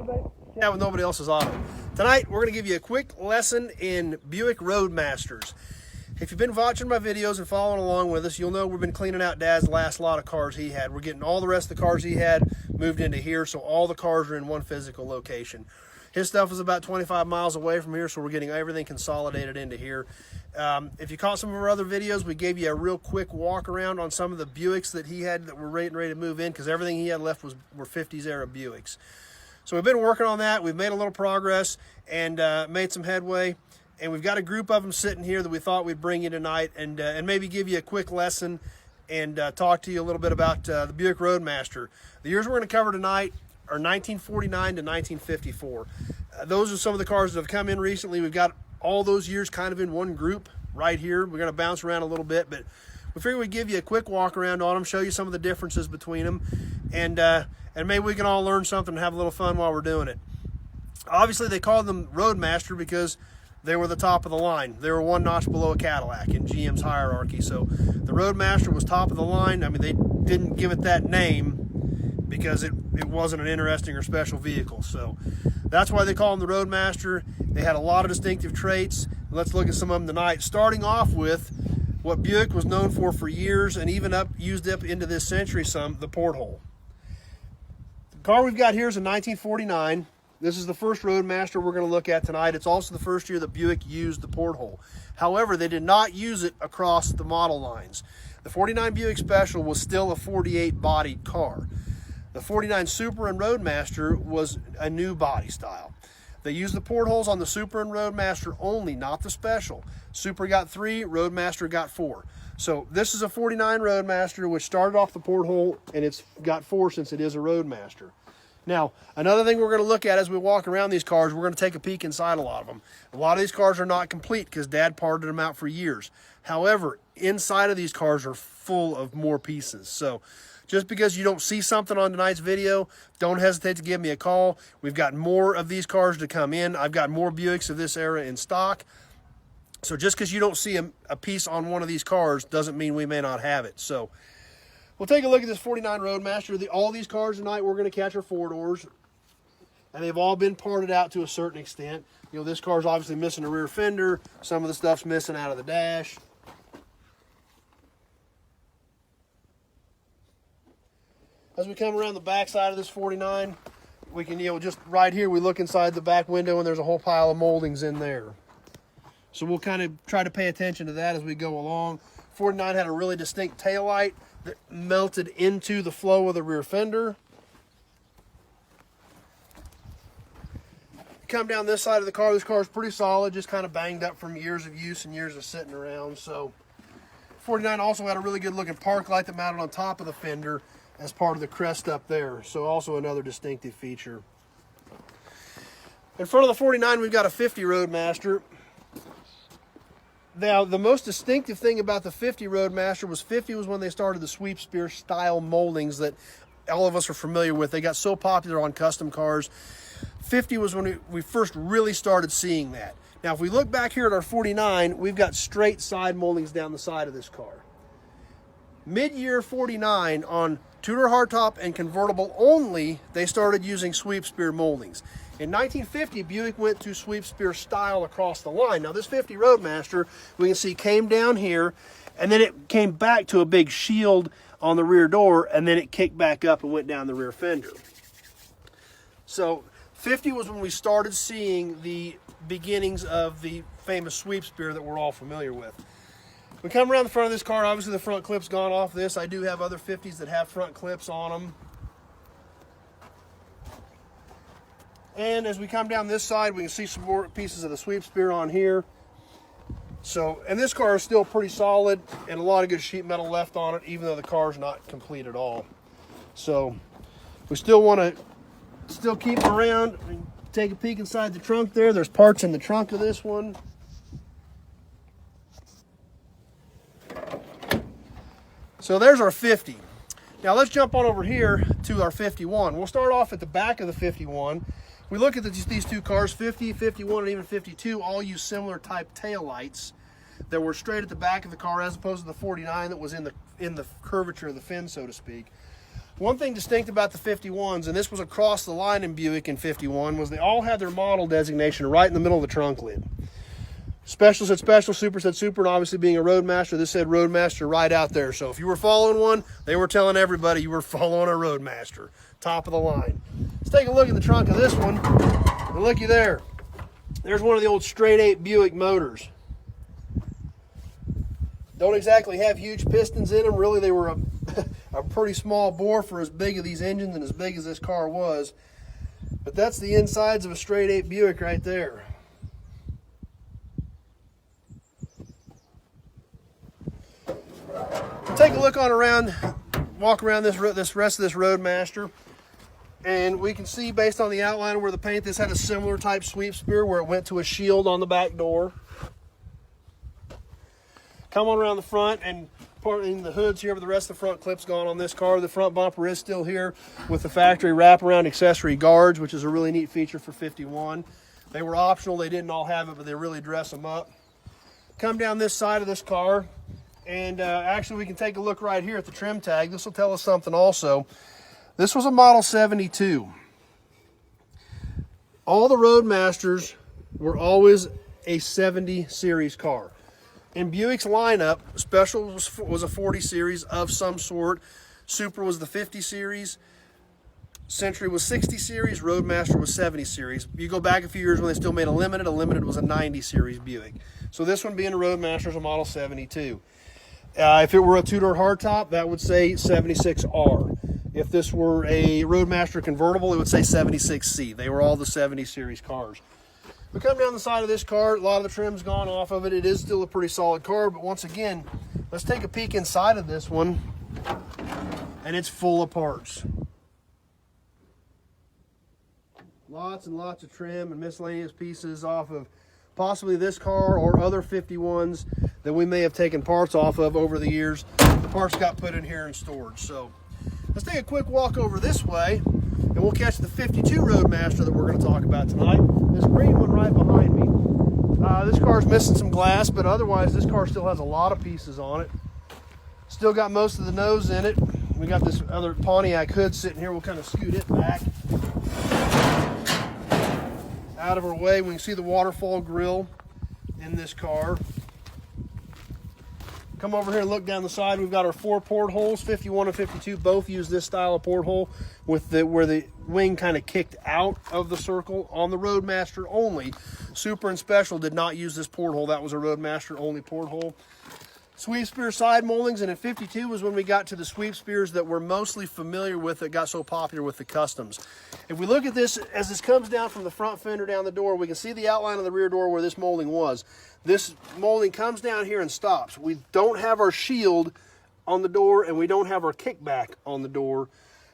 everybody. Yeah, with Nobody Else's Auto. Tonight, we're going to give you a quick lesson in Buick Roadmasters. If you've been watching my videos and following along with us, you'll know we've been cleaning out Dad's last lot of cars he had. We're getting all the rest of the cars he had moved into here, so all the cars are in one physical location. His stuff is about 25 miles away from here, so we're getting everything consolidated into here. If you caught some of our other videos, we gave you a real quick walk around on some of the Buicks that he had that were ready to move in, because everything he had left were 50s era Buicks. So we've been working on that. We've made a little progress and made some headway. And we've got a group of them sitting here that we thought we'd bring you tonight and maybe give you a quick lesson and talk to you a little bit about the Buick Roadmaster. The years we're going to cover tonight are 1949 to 1954. Those are some of the cars that have come in recently. We've got all those years kind of in one group right here. We're going to bounce around a little bit, but we figured we'd give you a quick walk around on them, show you some of the differences between them, and maybe we can all learn something and have a little fun while we're doing it. Obviously, they called them Roadmaster because they were the top of the line. They were one notch below a Cadillac in GM's hierarchy. So the Roadmaster was top of the line. I mean, they didn't give it that name because it wasn't an interesting or special vehicle. So that's why they call them the Roadmaster. They had a lot of distinctive traits. Let's look at some of them tonight, starting off with what Buick was known for years and even used up into this century some, the porthole. The car we've got here is a 1949. This is the first Roadmaster we're going to look at tonight. It's also the first year that Buick used the porthole. However, they did not use it across the model lines. The 49 Buick Special was still a 48 bodied car. The 49 Super and Roadmaster was a new body style. They used the portholes on the Super and Roadmaster only, not the Special. Super got 3, Roadmaster got 4. So this is a 49 Roadmaster, which started off the porthole, and it's got 4 since it is a Roadmaster. Now, another thing we're going to look at as we walk around these cars, we're going to take a peek inside a lot of them. A lot of these cars are not complete because Dad parted them out for years. However, inside of these cars are full of more pieces. So just because you don't see something on tonight's video, don't hesitate to give me a call. We've got more of these cars to come in. I've got more Buicks of this era in stock. So just because you don't see a piece on one of these cars doesn't mean we may not have it. So we'll take a look at this 49 Roadmaster. All these cars tonight we're going to catch are 4-doors, and they've all been parted out to a certain extent. You know, this car's obviously missing a rear fender. Some of the stuff's missing out of the dash. As we come around the back side of this 49, we can, just right here, we look inside the back window and there's a whole pile of moldings in there. So we'll kind of try to pay attention to that as we go along. 49 had a really distinct taillight that melted into the flow of the rear fender. Come down this side of the car, this car is pretty solid, just kind of banged up from years of use and years of sitting around. So 49 also had a really good looking park light that mounted on top of the fender as part of the crest up there. So also another distinctive feature. In front of the 49, we've got a 50 Roadmaster. Now, the most distinctive thing about the 50 Roadmaster was 50 was when they started the sweep spear style moldings that all of us are familiar with. They got so popular on custom cars. 50 was when we first really started seeing that. Now, if we look back here at our 49, we've got straight side moldings down the side of this car. Mid-year 49 on Tudor hardtop and convertible only, they started using sweep spear moldings. In 1950, Buick went to sweep spear style across the line. Now, this 50 Roadmaster, we can see, came down here, and then it came back to a big shield on the rear door, and then it kicked back up and went down the rear fender. So 50 was when we started seeing the beginnings of the famous sweep spear that we're all familiar with. We come around the front of this car, obviously the front clip's gone off this. I do have other 50s that have front clips on them. And as we come down this side, we can see some more pieces of the sweep spear on here. So, and this car is still pretty solid and a lot of good sheet metal left on it, even though the car's not complete at all. So we still want to keep it around and take a peek inside the trunk there. There's parts in the trunk of this one. So there's our 50. Now let's jump on over here to our 51. We'll start off at the back of the 51. We look at these two cars, 50, 51, and even 52, all use similar type tail lights that were straight at the back of the car, as opposed to the 49 that was in the curvature of the fin, so to speak. One thing distinct about the 51s, and this was across the line in Buick in 51, was they all had their model designation right in the middle of the trunk lid. Special said Special, Super said Super, and obviously being a Roadmaster, this said Roadmaster right out there. So if you were following one, they were telling everybody you were following a Roadmaster. Top of the line. Let's take a look at the trunk of this one, and looky there. There's one of the old straight 8 Buick motors. Don't exactly have huge pistons in them. Really, they were a pretty small bore for as big as these engines and as big as this car was. But that's the insides of a straight 8 Buick right there. Take a look on around, walk around this rest of this Roadmaster, and we can see based on the outline where the paint, this had a similar type sweep spear where it went to a shield on the back door. Come on around the front, and part in the hoods here, but the rest of the front clip's gone on this car. The front bumper is still here with the factory wraparound accessory guards, which is a really neat feature for 51. They were optional, they didn't all have it, but they really dress them up. Come down this side of this car, and actually we can take a look right here at the trim tag. This will tell us something also. This was a model 72. All the Roadmasters were always a 70 series car. In Buick's lineup, Special was a 40 series of some sort. Super was the 50 series. Century was 60 series. Roadmaster was 70 series. You go back a few years when they still made a Limited was a 90 series Buick. So this one being a Roadmaster is a model 72. If it were a two-door hardtop, that would say 76R. If this were a Roadmaster convertible, it would say 76C. They were all the 70 series cars. We come down the side of this car, a lot of the trim's gone off of it. It is still a pretty solid car, but once again, let's take a peek inside of this one, and it's full of parts. Lots and lots of trim and miscellaneous pieces off of possibly this car or other 51s that we may have taken parts off of over the years. The parts got put in here and stored. So let's take a quick walk over this way, and we'll catch the 52 Roadmaster that we're going to talk about tonight. This green one right behind me. This car's missing some glass, but otherwise this car still has a lot of pieces on it. Still got most of the nose in it. We got this other Pontiac hood sitting here. We'll kind of scoot it back out of our way. We can see the waterfall grill in this car. Come over here and look down the side. We've got our 4 portholes. 51 and 52 both use this style of porthole with where the wing kind of kicked out of the circle. On the Roadmaster only, Super and Special did not use this porthole. That was a Roadmaster only porthole. Sweep spear side moldings, and in 52 was when we got to the sweep spears that we're mostly familiar with that got so popular with the customs. If we look at this, as this comes down from the front fender down the door, we can see the outline of the rear door where this molding was. This molding comes down here and stops. We don't have our shield on the door, and we don't have our kickback on the door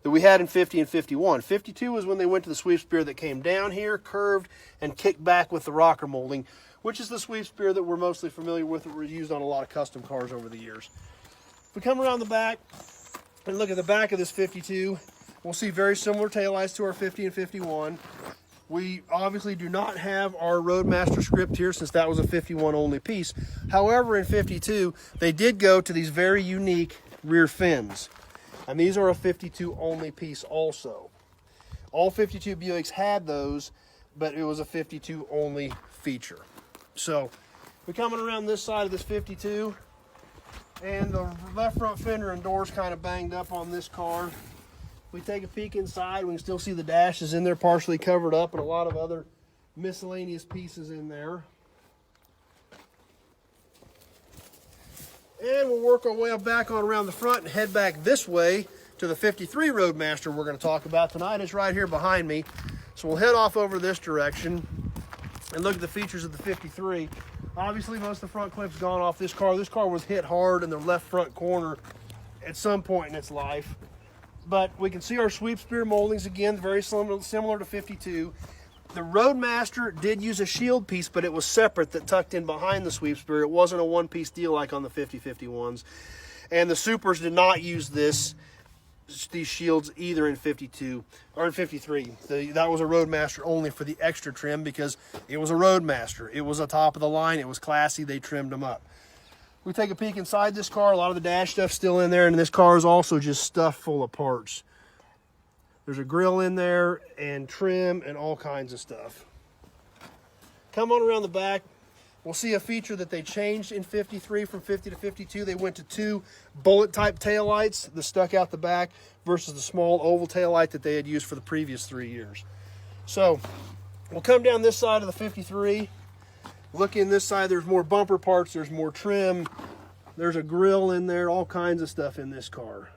that we had in 50 and 51. 52 was when they went to the sweep spear that came down here, curved, and kicked back with the rocker molding, which is the sweep spear that we're mostly familiar with, that were used on a lot of custom cars over the years. If we come around the back and look at the back of this 52, we'll see very similar taillights to our 50 and 51. We obviously do not have our Roadmaster script here since that was a 51 only piece. However, in 52, they did go to these very unique rear fins. And these are a 52 only piece also. All 52 Buicks had those, but it was a 52 only feature. So we're coming around this side of this 52, and the left front fender and doors kind of banged up on this car. We take a peek inside, we can still see the dash is in there partially covered up and a lot of other miscellaneous pieces in there. And we'll work our way back on around the front and head back this way to the 53 Roadmaster we're going to talk about tonight. It's right here behind me. So we'll head off over this direction and look at the features of the 53. Obviously, most of the front clip's gone off this car. This car was hit hard in the left front corner at some point in its life. But we can see our sweep spear moldings again, very similar to 52. The Roadmaster did use a shield piece, but it was separate that tucked in behind the sweep spear. It wasn't a one-piece deal like on the 50-51s. And the Supers did not use these shields either in 52 or in 53. That was a Roadmaster only for the extra trim because it was a Roadmaster. It was a top of the line. It was classy. They trimmed them up. We take a peek inside this car. A lot of the dash stuff's still in there, and this car is also just stuffed full of parts. There's a grill in there and trim and all kinds of stuff. Come on around the back. We'll see a feature that they changed in 53 from 50 to 52. They went to 2 bullet type taillights that stuck out the back versus the small oval taillight that they had used for the previous 3 years. So we'll come down this side of the 53. Look in this side, there's more bumper parts, there's more trim, there's a grill in there, all kinds of stuff in this car.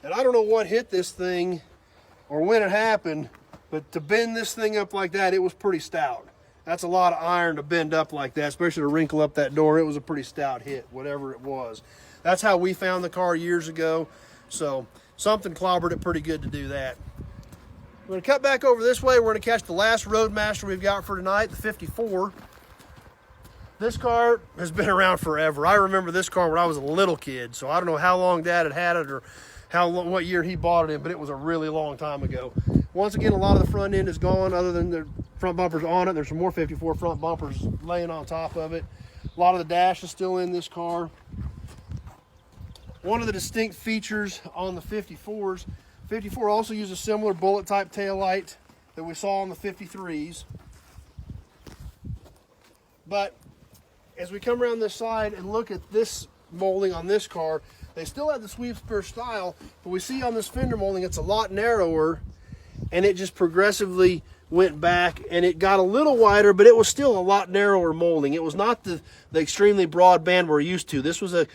And I don't know what hit this thing or when it happened, but to bend this thing up like that, it was pretty stout. That's a lot of iron to bend up like that, especially to wrinkle up that door. It was a pretty stout hit, whatever it was. That's how we found the car years ago. So something clobbered it pretty good to do that. We're going to cut back over this way. We're going to catch the last Roadmaster we've got for tonight, the 54. This car has been around forever. I remember this car when I was a little kid, so I don't know how long Dad had it or what year he bought it in, but it was a really long time ago. Once again, a lot of the front end is gone other than the front bumpers on it. There's some more 54 front bumpers laying on top of it. A lot of the dash is still in this car. One of the distinct features on the 54s, 54 also used a similar bullet type taillight that we saw on the 53s. But as we come around this side and look at this molding on this car, they still have the sweep spur style, but we see on this fender molding it's a lot narrower, and it just progressively went back, and it got a little wider, but it was still a lot narrower molding. It was not the extremely broad band we're used to. This was a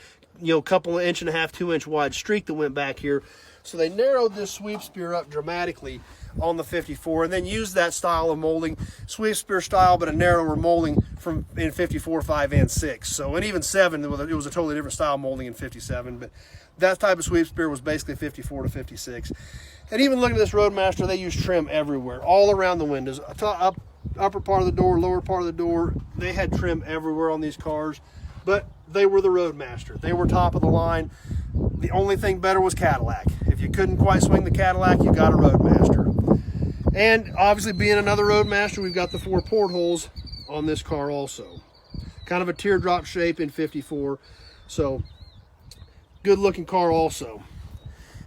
couple of 1.5 inch, 2 inch wide streak that went back here. So they narrowed this sweep spear up dramatically on the 54 and then used that style of molding, sweep spear style, but a narrower molding in 54, 5, and 6. So, and even 7, it was a totally different style molding in 57, but that type of sweep spear was basically 54 to 56. And even looking at this Roadmaster, they use trim everywhere, all around the windows, upper part of the door, lower part of the door. They had trim everywhere on these cars, but they were the Roadmaster. They were top of the line. The only thing better was Cadillac. If you couldn't quite swing the Cadillac, you got a Roadmaster. And obviously, being another Roadmaster, we've got the 4 portholes on this car also. Kind of a teardrop shape in 54. So, good looking car also.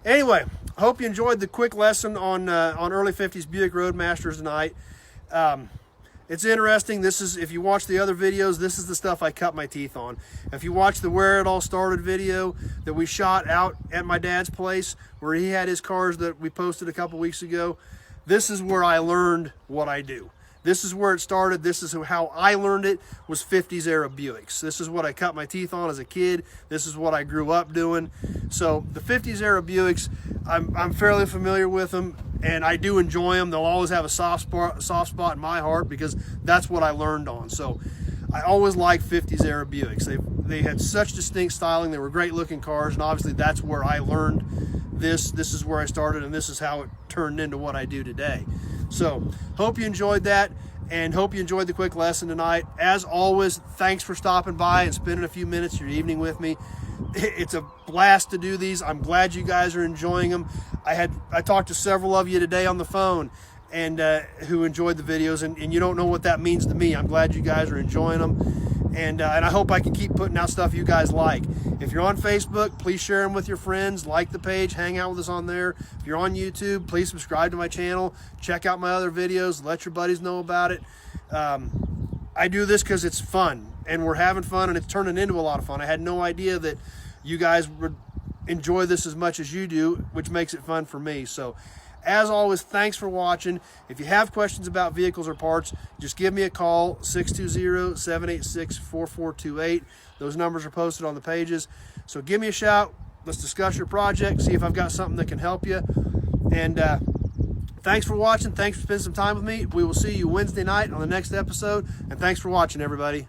Anyway, I hope you enjoyed the quick lesson on early 50s Buick Roadmasters tonight. It's interesting. This is, if you watch the other videos, this is the stuff I cut my teeth on. If you watch the Where It All Started video that we shot out at my dad's place, where he had his cars that we posted a couple weeks ago, this is where I learned what I do. This is where it started. This is how I learned it, was 50s era Buicks. This is what I cut my teeth on as a kid. This is what I grew up doing. So the 50s era Buicks, I'm fairly familiar with them, and I do enjoy them. They'll always have a soft spot in my heart because that's what I learned on. So I always liked 50s era Buicks. They had such distinct styling. They were great looking cars, and obviously that's where I learned this. This is where I started, and this is how it turned into what I do today. So hope you enjoyed that, and hope you enjoyed the quick lesson tonight. As always, thanks for stopping by and spending a few minutes of your evening with me. It's a blast to do these. I'm glad you guys are enjoying them. I talked to several of you today on the phone and who enjoyed the videos, and you don't know what that means to me. I'm glad you guys are enjoying them, and I hope I can keep putting out stuff you guys like. If you're on Facebook, please share them with your friends, like the page, hang out with us on there. If you're on YouTube, please subscribe to my channel, check out my other videos, let your buddies know about it. I do this because it's fun, and we're having fun, and it's turning into a lot of fun. I had no idea that you guys would enjoy this as much as you do, which makes it fun for me. So as always, thanks for watching. If you have questions about vehicles or parts, just give me a call, 620-786-4428. Those numbers are posted on the pages. So give me a shout. Let's discuss your project, see if I've got something that can help you. And thanks for watching. Thanks for spending some time with me. We will see you Wednesday night on the next episode. And thanks for watching, everybody.